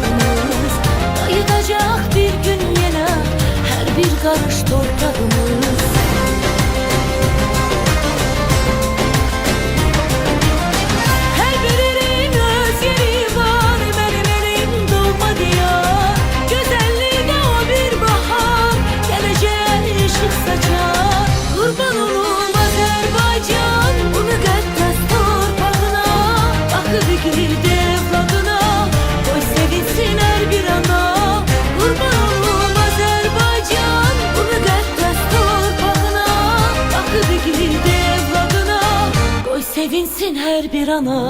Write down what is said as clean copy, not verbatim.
bayrağımız, kayıtacak bir gün yine her bir karış toprağımız. Her birinin öz yeri var, benim elim doğma diyar. Güzelliğine o bir bahar, geleceğe ışık saçar. Kurban olum Azerbaycan, bu müqəddəs torpağına. Bakıb igid evladına, qoy sevinsin hər bir ana. Kurban olum Azerbaycan, bu müqəddəs torpağına. Bakıb igid evladına, qoy sevinsin hər bir ana.